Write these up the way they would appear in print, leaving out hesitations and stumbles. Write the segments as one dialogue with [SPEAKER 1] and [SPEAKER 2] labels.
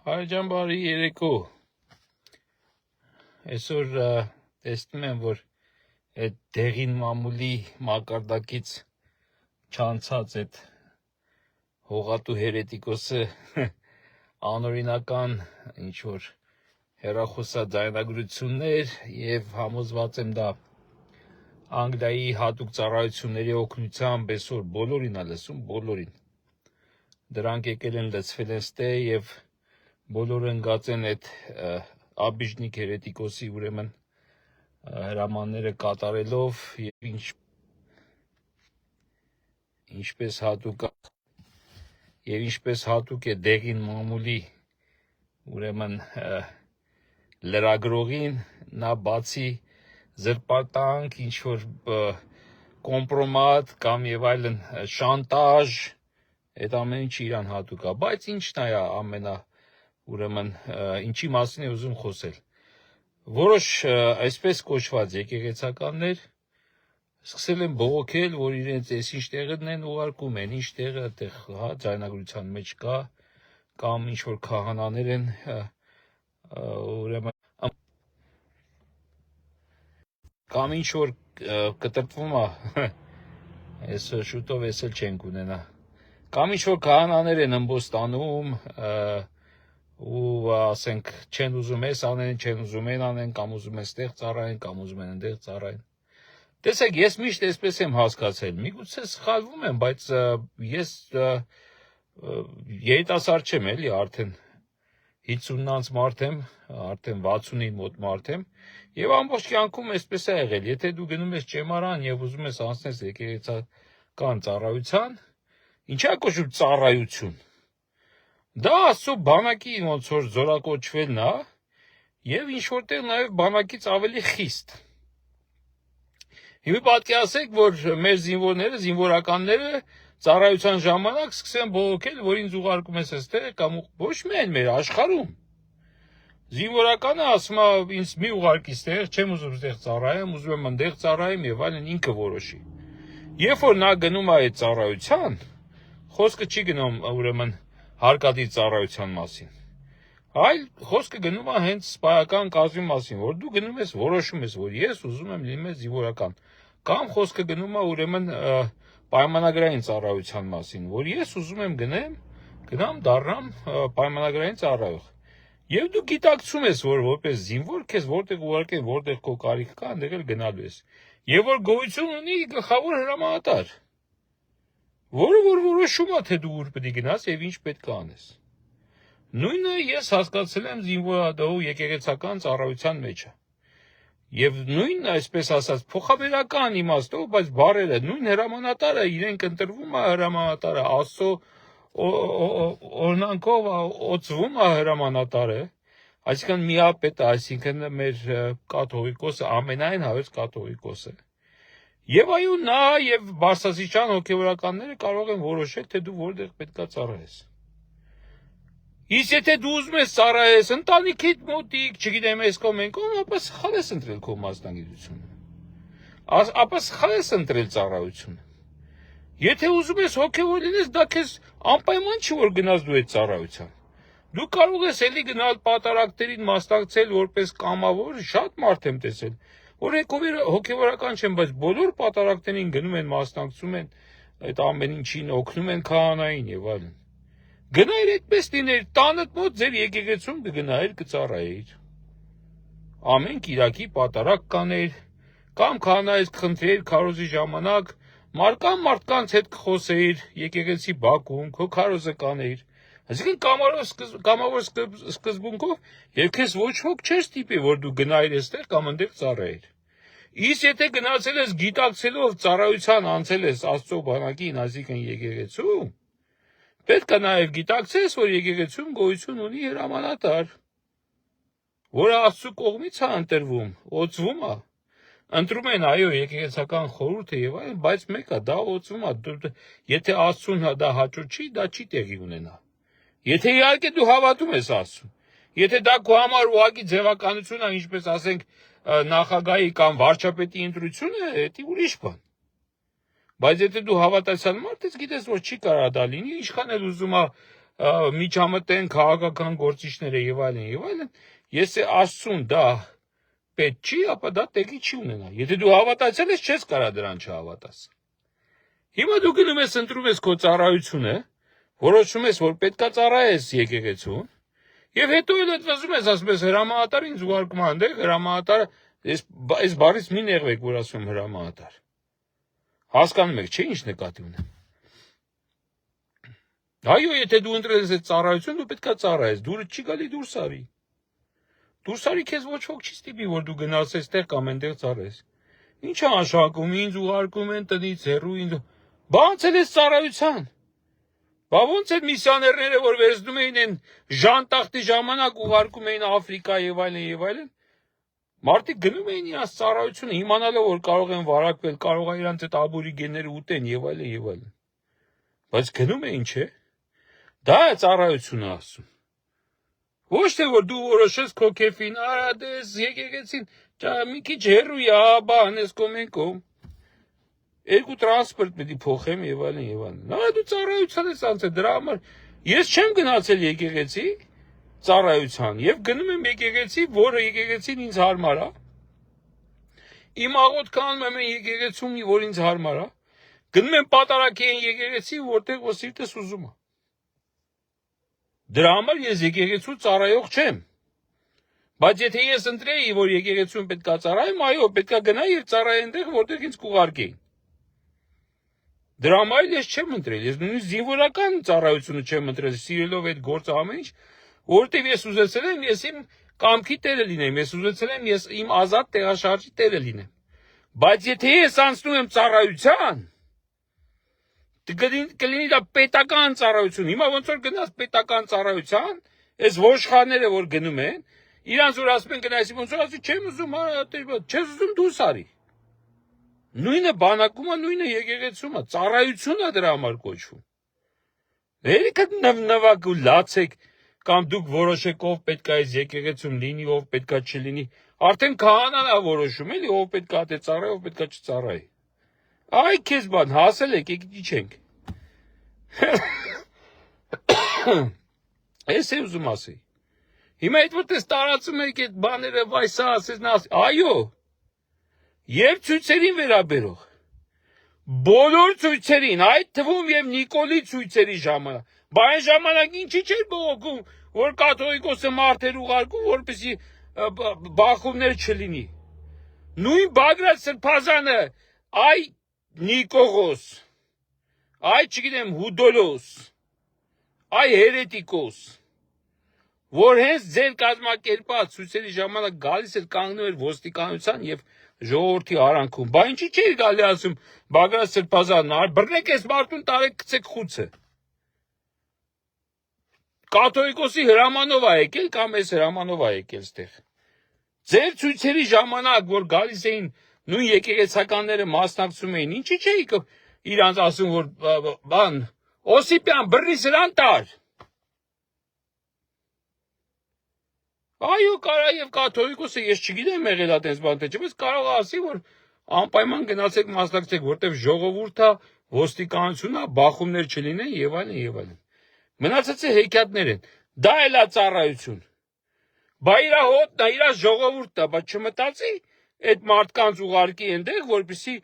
[SPEAKER 1] Հայրաջան բարի երեկո, այսօր տեսնում եմ, որ այդ դեղին մամուլի մակարդակից չանցած այդ հողատու հերետիկոսը անօրինական ինչ-որ հեռախոսաձայնագրություններ և համոզված եմ դա Անգլիայի հատուկ ծառայությունների օգնությամբ այսօր բոլորին է լսում, բոլորին դրանք եկել են լցվել են ստե և բոլորը ընկած են այդ աբիժնիկ հերետիկոսի ուրեմն հրամանները կատարելով և ինչպես հատուկ է դեղին մամուլի ուրեմն լրագրողին նա բացի զրպարտանք ինչ-որ կոմպրոմատ կամ և այլն շանտաժ այդ ամեն ինչը իրան հատուկ է, բայց ինչն է ուրեմն ինչի մասին է ուզում խոսել։ Որոշ այսպես կոչված եկեղեցականներ սկսել են բողոքել, որ իրենց ինչ տեղն են ուղարկում, ինչ տեղը այդտեղ ձայնագրության մեջ կա, կամ ինչ-որ քահանաներ են ուրեմն կամ ինչ-որ կտրտվում է, այս շուտով ես էլ չենք ունենա, կամ ինչ-որ քահանաներ են ըմբոստանում ու ասենք չեն ուզում էս անեն, չեն ուզում են անեն, կամ ուզում են ստեղ ծառայեն, կամ ուզում են ընդեղ ծառայեն։ Տեսեք, ես միշտ այսպես եմ հասկացել, միգուցե սխալվում եմ, բայց ես երիտասարդ չեմ էլի, արդեն 50-անց մարդ եմ, արդեն 60-ի մոտ մարդ եմ, և ամբողջ կյանքում այսպես է եղել, եթե դու գնում ես ճեմարան և ուզում ես անցնես եկեղեցական ծառայության, ինչ է կոչվում ծառայություն։ Դա Աստծո բանակի ոնց որ զորակոչվելն է և ինչ-որտեղ նաև բանակից ավելի խիստ։ Հիմա պատկերացրեք, որ մեր զինվորները, զինվորականները ծառայության ժամանակ սկսեն բողոքել, որ ինձ ուղարկում ես այստեղ կամ ոչ միայն մեր աշխարհում։ Զինվորականը ասում է ինձ մի ուղարկի ստեղ, չեմ ուզում ստեղ ծառայեմ, ուզում եմ ընդեղ ծառայեմ և այլն ինքը որոշի։ Երբ որ նա գնում է այդ ծառայության, խոսքը չի գնում ուրեմն հարկադիր ծառայության մասին, այլ խոսքը գնում է հենց սպայական կազմի մասին, որ դու գնում ես որոշում ես, որ ես ուզում եմ լինել զինվորական, կամ խոսքը գնում է ուրեմն պայմանագրային ծառայության մասին, որ ես ուզում եմ գնամ դառնամ պայմանագրային ծառայող։ Եվ դու գիտակցում ես, որ որպես զինվոր քեզ որտեղ ուղարկեն, որտեղ քո կարիքը կա, այնտեղ էլ գնալու ես։ Եվ որ գոյություն ունի գլխավոր հրամանատար, որը որ որոշում է, թե դու ուր պետք է գնաս և ինչ պետք է անես։ Նույնը ես հասկացել եմ զինվորադահու եկեղեցական ծառայության մեջ է։ Եվ նույն, այսպես ասած, փոխաբերական իմաստով, բայց բառերը նույն հրամանատարը իրենք ընտրվում է հրամանատարը, Աստծո օրհնանքով օծվում է հրամանատարը, այսինքն միապետը, այսինքն մեր կաթողիկոսը, ամենայն հայոց կաթողիկոսը։ Եվ այո, նա և բարձրաստիճան հոգևորականները կարող են որոշել, թե դու որտեղ պետք է ծառայես։ Իսկ եթե դու ուզում ես ծառայես ընտանիքիդ մոտիկ, չգիտեմ, այս կողմ այն կողմ, ապա սխալ ես ընտրել քո մասնագիտությունը։ Ապա սխալ ես ընտրել ծառայությունը։ Եթե ուզում ես հոգևոր լինես, դա քեզ անպայման չի, որ գնաս դու այդ ծառայության։ Դու կարող ես էլի գնալ պատարակներին մասնակցել որպես կամավոր, շատ մարդ եմ տեսել, որ հոգևորական չեն, բայց բոլոր պատարակներին գնում են, մասնակցում են այդ ամեն ինչին, օգնում են քահանային և այլն։ Գնայր այդպես լիներ, տանդ մոտ ձեր եկեղեցում կգնայիր, կծառայեիր։ Ամեն կիրակի պատարակ կաներ, կամ քահանայից կխնդրեիր քարոզի ժամանակ, մարդկանց հետ կխոսեիր եկեղեցի բակում, քո քարոզը կանեիր։ Այսինքն կամավոր սկզբունքով և քեզ ոչ ոք չէր ստիպի, որ դու գնայիր այստեղ կամ ընդեղ ծառայեիր։ Իսկ եթե գնացել ես գիտակցելով ծառայության անցել ես Աստծո բանակին, այսինքն եկեղեցու, պետք է նաև գիտակցես, որ եկեղեցում գոյություն ունի հրամանատար, որը Աստծո կողմից է ընտրվում, օծվում է։ Ընտրում են այո եկեղեցական խորհուրդը և այլն, բայց մեկը դա օծվում է։ Եթե Աստծուն դա հաճո չի, դա չի տեղի ունենա։ Եթե իհարկե դու հավատում ես Աստծուն։ Եթե դա քո համար ուղղակի ձևականություն է, ինչպես ասենք նախագահի կամ վարչապետի ընտրությունը, դա ուրիշ բան։ Բայց եթե դու հավատացյալ մարդ ես, գիտես, որ չի կարա դա լինի, ինչքան էլ ուզում է միջամտեն քաղաքական գործիչները եւ այլն, ես ասում դա պետք չի, ապա դա տեղի չի ունենա։ Եթե դու հավատացել ես, չես կարա դրան չհավատաս։ Հիմա դու գնում ես ընտրում ես քո ծառայությունը, որոշում ես, որ պետքա ծառայես եկեղեցուն, եւ հետո էլ այդ վազում ես, ասում ես հրամանատար ինձ ուղարկում անդեղ, հրամանատարը այս բառից մի նեղվեք, որ ասում հրամանատար։ Հասկանում եք, չէ՞ ինչ նկատի ունեմ։ Այո, եթե դու ընտրել ես այդ ծառայություն, դու պետքա ծառայես, դուրը չի գալի դուրս արի։ Դուրս արի քեզ ոչ ոք չի ստիպի, որ դու գնաս այստեղ կամ այնտեղ ծառայես։ Ինչ է անշակում, ինձ ուղարկում են տնից հեռու ինձ։ Բանցել ես ծառայության։ Բա ոնց այդ միսիոներները, որ վերցնում էին այն ժանտախտի ժամանակ ուղարկում էին Աֆրիկա եւ այլն, մարդիկ գնում էին իրաց ծառայությունը, իմանալով որ կարող են վարակվել, կարող է իրանց այդ աբորիգենները ուտեն եւ այլն։ Բայց գնում էին, չէ՞։ Դա է ծառայությունը ասում։ Ոչ թե որ դու որոշես քո քեֆին, արա դες եկեղեցին, մի քիչ հեռու է, բա անես կոմենկոմ։ Երկու տրանսպորտ պետք է փոխեմ եւ այլն։ Նա դու ծառայության ես անցել, դրա համար ես չեմ գնացել եկեղեցի ծառայության եւ գնում եմ եկեղեցի, որը եկեղեցին ինձ հարմար է։ Իմ աղոթքը անում եմ եկեղեցում, որ ինձ հարմար է։ Գնում եմ պատարակի այն եկեղեցի, որտեղ որ սիրտս ուզում է։ Դրա համար ես եկեղեցու ծառայող չեմ։ Բայց եթե ես ընտրեի, որ եկեղեցուն պետքա ծառայեմ, այո, պետքա գնայի եւ ծառայի այնտեղ, որտեղ ինձ կուղարկեին։ Դրա համար ես չեմ ընտրել, ես նույնիսկ զինվորական ծառայությունը չեմ ընտրել, սիրելով այդ գործը ամեն ինչ, որտեղ ես ուզեցել եմ, ես իմ կամքի տերը լինեմ, ես ուզեցել եմ, ես իմ ազատ տեղաշարժի տերը լինեմ։ Բայց եթե ես անցնում եմ ծառայության, կլինի դա պետական ծառայություն։ Հիմա ոնց որ գնաս պետական ծառայության, այս ոշխարները որ գնում են, իրանց որ ասում են գնայսի ոնց որ ասի չեմ ուզում, չես ուզում դուրս արի։ Նույնը բանակումը, նույնը եկեղեցումը, ծառայությունն է դրա համար կոչվում։ Երիքը նվակ ու լացեք կամ դուք որոշեք ով պետքա այս եկեղեցում լինի, ով պետքա չլինի։ Արդեն քահանան է որոշում, էլի ով պետքա թե ծառայի, ով պետքա չծառայի։ Այ քեզ բան, հասել եք, եկեք իջենք։ Ես եմ ուզում ասի։ Հիմա այդ որտես տարածում եք այդ բաները, վայ սա ասես նա ասի։ Այո։ Եվ ցույցերին վերաբերող։ Բոլոր ցույցերին, այդ թվում եւ Նիկոլի ցույցերի ժամանակ։ Բա այն ժամանակ ինչի՞ չէր բողոքում, որ կաթողիկոսը մարդեր ուղարկում, որպեսզի բախումներ չլինի։ Նույն Բագրատ Սրբազանը, այ Նիկողոս, այ չգիտեմ Հուդոլոս, այ հերետիկոս, որ հենց ձեր կազմակերպած ցույցերի ժամանակ գալիս էր կանգնում էր ոստիկանության եւ ժողովրդի արանքում։ Բա ինչի՞ չէր գալի ասում Բագրատ Սրբազանն, բռնեք այս մարդուն տարեք գցեք խուցը։ Կաթողիկոսի հրամանով է եկել կամ այս հրամանով է եկել ստեղ։ Ձեր ցույցերի ժամանակ որ գալիս էին նույն եկեղեցականները մասնակցում էին, ինչի՞ չէի իրանց ասում որ բան Օսիպյան բռնի սրան տար։ Այո, կարա եւ կաթողիկոսը ես չգիտեմ եղել է այդպես բան թե չէ, բայց կարող է ասի որ անպայման գնացեք մասնակցեք, որտեվ ժողովուրդը ոստիկանությունն է, բախումներ չլինեն եւ այլն։ Մնացածը հեքիաթներ են։ Դա էլ է ծառայություն։ Բա իր հոտն է, իր ժողովուրդն է, բայց չմտածի այդ մարդկանց ուղարկի այնտեղ, որպեսզի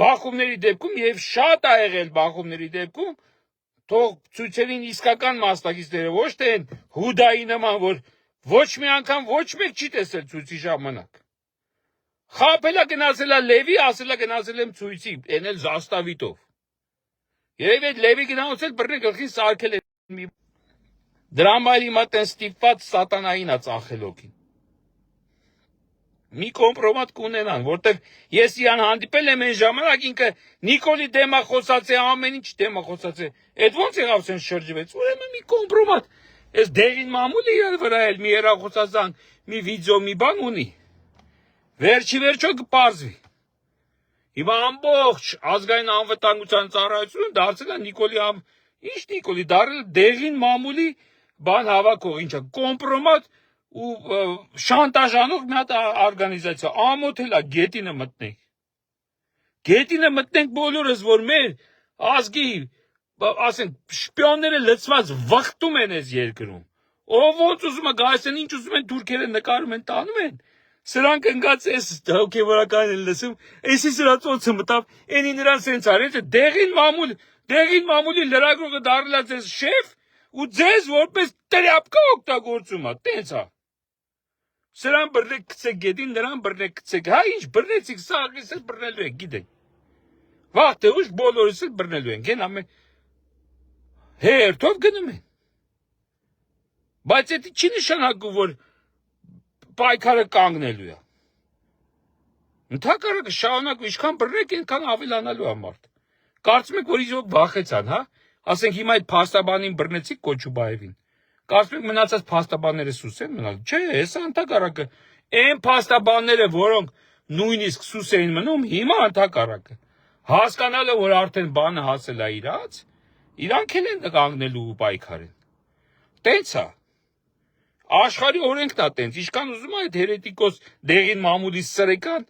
[SPEAKER 1] բախումների դեպքում եւ շատ է եղել բախումների դեպքում, թող ցույցերին իսկական մասնակիցները ոչ թե այն Հուդայի նման, որ ոչ մի անգամ ոչ մեկ չի տեսել ցույցի ժամանակ։ Խաբելա գնացելա Լևի, ասելա գնացել եմ ցույցի, այն էլ զաստավիտով։ Երևի այդ Լևի գնացել բռնի գլխին սարքել է մի դրա համար հիմա տեն ստիպված սատանային է ծախել օքին։ Մի կոմպրոմատ կունենան, որտեվ ես իրան հանդիպել եմ այն ժամանակ ինքը Նիկոլի դեմա խոսած է, ամեն ինչ դեմա խոսած է։ Այդ ոնց եղավ սեն շրջվեց, ուրեմն մի կոմպրոմատ։ Այս դեղին մամուլը իր վրա էլ մի հեռախոսազանգ, մի վիդեո, մի բան ունի։ Վերջի վերջո կպարզվի։ Հիմա ամբողջ ազգային անվտանգության ծառայությունը դարձել է Նիկոլի ինչ Նիկոլի դարձել դեղին մամուլի բան հավաքող, ինչա կոմպրոմատ ու շանտաժանող մի հատ օրգանիզացիա, ամոթել է գետինը մտնենք բոլորս, որ մեր ազգի ասենք շպիոնները լցված վխտում են այս երկրում։ Ով ոնց ուզում է գայս են ինչ ուզում են թուրքերը նկարում են տանում են։ Սրանք ընկած էս հոգեվորական են լսում, էսի սրանց ոնց մտավ, էնի նրան սենց արեց, դեղին մամուլի լրագրողը դառնաց էս շեֆ ու ձեզ որպես տրապկա օգտագործում է, տենց է։ Սրան բռնեք գցեք գետին, նրան բռնեք գցեք, հա ինչ բռնեցիք, սա աղիս էլ բռնելու եք, գիտեք։ Վաղ թե ուշ բոլորս էլ բռնելու ենք, են ամեն հերթով գնում են։ Բայց դա չի նշանակում, որ պայքարը կանգնելու է։ Ընդհակառակը շարունակում, ինչքան բռնեք, այնքան ավելանալու է մարդ։ Կարծում եք, որ իզոք վախեցան, հա։ Ասենք հիմա այդ փաստաբանին բռնեցիք Կոչուբաևին։ Կարծում եք մնացած փաստաբանները սուս են մնալ։ Չէ, հեսա ընդհակառակը այն փաստաբանները, որոնք նույնիսկ սուս էին մնում, հիմա ընդհակառակը հասկանալը, որ արդեն բանը հասել է իրանք էլ են կանգնելու պայքարին։ Տենց է։ Աշխարհի օրենքն է տենց, ինչքան ուզում է այդ հերետիկոս դեղին մամուլի սրեկան,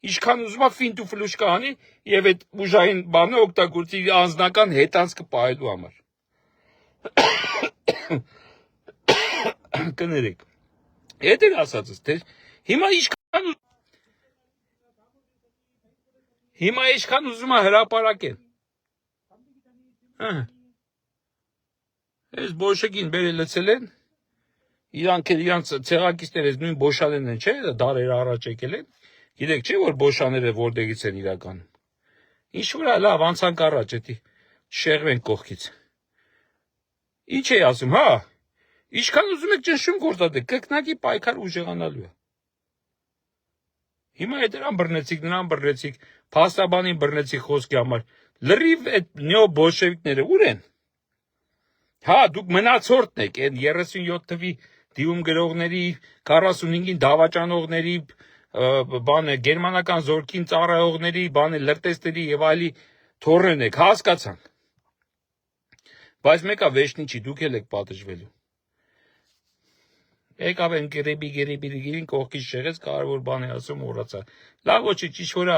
[SPEAKER 1] ինչքան ուզում է ֆինտ ու ֆլուշկա անի եւ այդ ուժային բանը օգտագործի անձնական հետանցքը պահելու համար։ Կներեք։ Այդ էլ ասածս, թե հիմա ինչքան ուզում է հրապարակեն։ Այս բոլշեգին բերել լցել են, իրանք ցեղակիցները նույն բոշաներն են, չէ՞, դարեր առաջ եկել են։ Գիտեք, չէ՞ որ բոշաները որտեղից են իրականում։ Ինչ վրա լավ անցանք առաջ, էդի շեղվեն կողքից։ Ինչ է ասում, հա։ Ինչքան ուզում եք ճնշում գործադրեք, կրկնակի պայքար ուժեղանալու է։ Հիմա այդ նրան բռնեցիք, փաստաբանին բռնեցիք խոսքի համար։ Լրիվ այդ նյո բոլշևիկները ուր են։ Հա, դուք մնացորդն եք, այն 37 թվի դիում գրողների, 45-ին դավաճանողների, բանը գերմանական զորքին ծառայողների, բանը լրտեսների եւ այլի թորեն եք, հասկացանք։ Բայց մեկը վեշնի չի, դուք էլ եք պատժվելու։ Եկավ են գերեբի կողքից շեղեց, կարևոր բան է ասում մոռացա։ Լավ ոչինչ, ինչ որ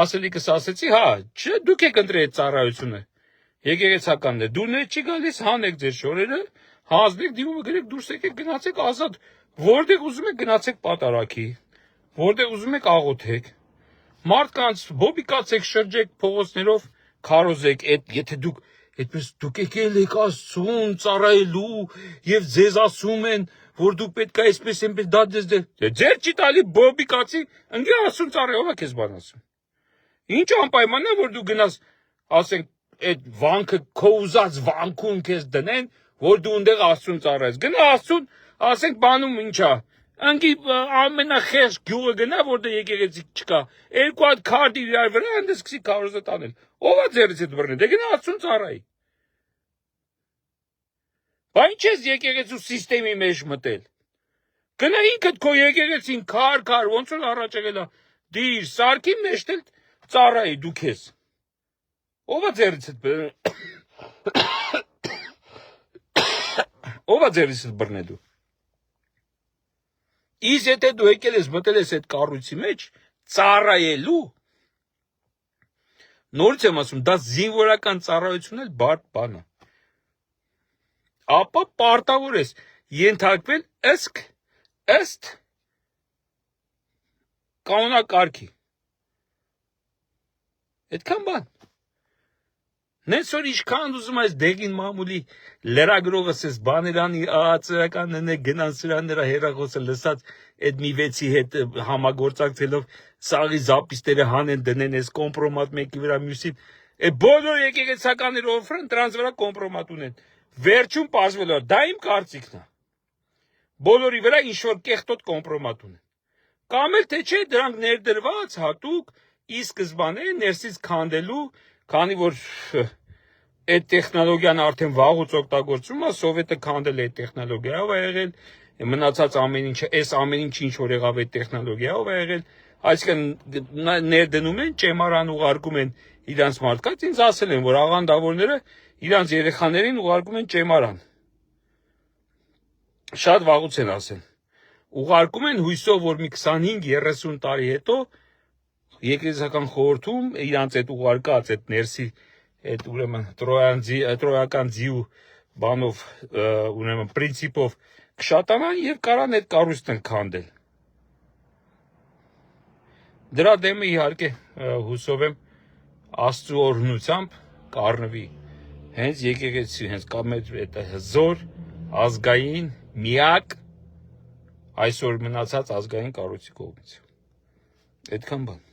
[SPEAKER 1] ասելիքս ասեցի, հա, չէ, դուք եք ընտրել այդ ծառայությունը։ Եկեղեցականներ, դուրներ չի գալիս, հանեք ձեր շորերը, հանձնեք դիմումը գրեք, դուրս եկեք գնացեք ազատ, որտեղ ուզում եք գնացեք պատարակի, որտեղ ուզում եք աղոթեք, մարդկանց բոբիկացեք, շրջեք փողոցներով, քարոզեք, եթե դուք այդպես դուք եկել եք Աստծուն ծառայելու եւ ձեզ ասում են, որ դուք պետք է այսպես այնպես դա ձեր չի տալի բոբիկացի, ընկե Աստծուն ծառայող է քեզ բան ասում։ Ինչ անպայման է, որ դու գնաս, ասենք այդ վանքը քո ուզած վանքում քեզ դնեն, որ դու այնտեղ Աստծուն ծառայես։ Գնա Աստծուն, ասենք բանում ինչա։ Անկի ամենախեղճ գյուղը գնա, որտեղ եկեղեցի չկա։ Երկու հատ քարդ իրար վրա այնտեղ սկսի քարոզը տանել։ Ո՞վ է ձերից այդ բռնել։ Դե գնա Աստծուն ծառայի։ Բա ինչ ես եկեղեցու սիստեմի մեջ մտել։ Գնա ինքդ քո եկեղեցին քար, ոնց որ առաջ եկել է։ Դիր, սարքի մեջ էլ ծառայի դու քեզ։ Ո՞վ է ձերից այդ բռնելու։ Իսկ եթե դու եկել ես մտել ես այդ կառույցի մեջ ծառայելու, նորից եմ ասում, դա զինվորական ծառայություն էլ բարդ բան է։ Ապա պարտավոր ես ենթարկվել ըստ կանոնակարգի։ Այդքան բան։ Նենց որ ինչքան ուզում ես դեղին մամուլի լրագրողս ես բաներանի ԱԱՑ-ականն է գնան սրան նրա հերախոսը լսած այդ մի վեցի հետ համագործակցելով սաղի զապիսները հանեն դնեն այս կոմպրոմատ մեկի վրա մյուսին այդ բոլոր եկեղեցականները օֆրեն դրանց վրա կոմպրոմատ ունեն վերջում պարզվելու դա իմ կարծիքն է բոլորի վրա ինչ որ կեղտոտ կոմպրոմատ ունեն կամ էլ թե չէ դրանք ներդրված հատուկ ի սկզբանե ներսից քանդելու քանի որ այդ տեխնոլոգիան արդեն վաղուց օգտագործվում է, սովետը քանդել է այդ տեխնոլոգիայով է եղել, մնացած ամեն ինչը, այս ամեն ինչ ինչ որ եղավ այդ տեխնոլոգիայով է եղել, այսինքն ներդնում են, ճեմարան ուղարկում են իրանց մարդկանց, ինձ ասել են, որ աղանդավորները իրանց երեխաներին ուղարկում են ճեմարան։ Շատ վաղուց են ասել։ Ուղարկում են հույսով, որ մի 25-30 տարի հետո եկեղեցական խորհրդում իրանց այդ ուղարկած այդ ներսի այդ ուրեմն տրոյական ձիու բանով ուրեմն պրինցիպով կշատանան եւ կարան այդ կառույցն քանդել։ Դրա դեմը իհարկե հուսով եմ Աստծո օրհնությամբ կառնվի հենց եկեղեցի, հենց կամեջ այդ հզոր ազգային միակ այսօր մնացած ազգային կառույցի կողմից։ Այդքան բան։